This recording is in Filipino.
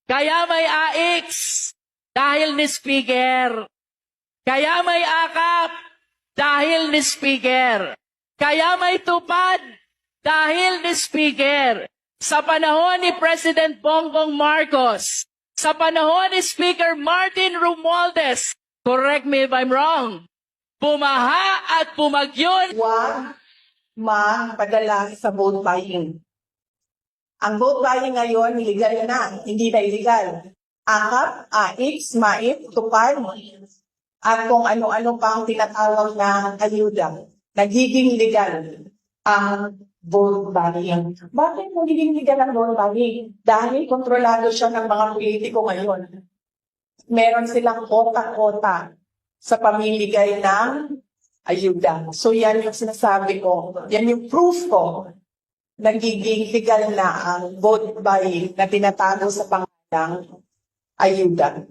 Kaya may AX dahil ni Speaker. Kaya may AKAP dahil ni Speaker. Kaya may tupad dahil ni Speaker. Sa panahon ni President Bongbong Marcos, sa panahon ni Speaker Martin Romualdez, correct me if I'm wrong, bumaha at bumagyon. Huwag magpadala sa vote buying. Ang vote buying ngayon, legal na, hindi na illegal. AKAP, AX, MAIP, tupad, at kung ano-ano pang tinatawag na ayuda, nagiging legal ang vote buying. Bakit nagiging legal ang vote buying? Dahil kontrolado siya ng mga politiko ngayon. Meron silang kota-kota sa pamimigay ng ayuda. So yan yung sinasabi ko. Yan yung proof ko. Nagiging legal na ang vote buying na tinatago sa pangalang ayuda.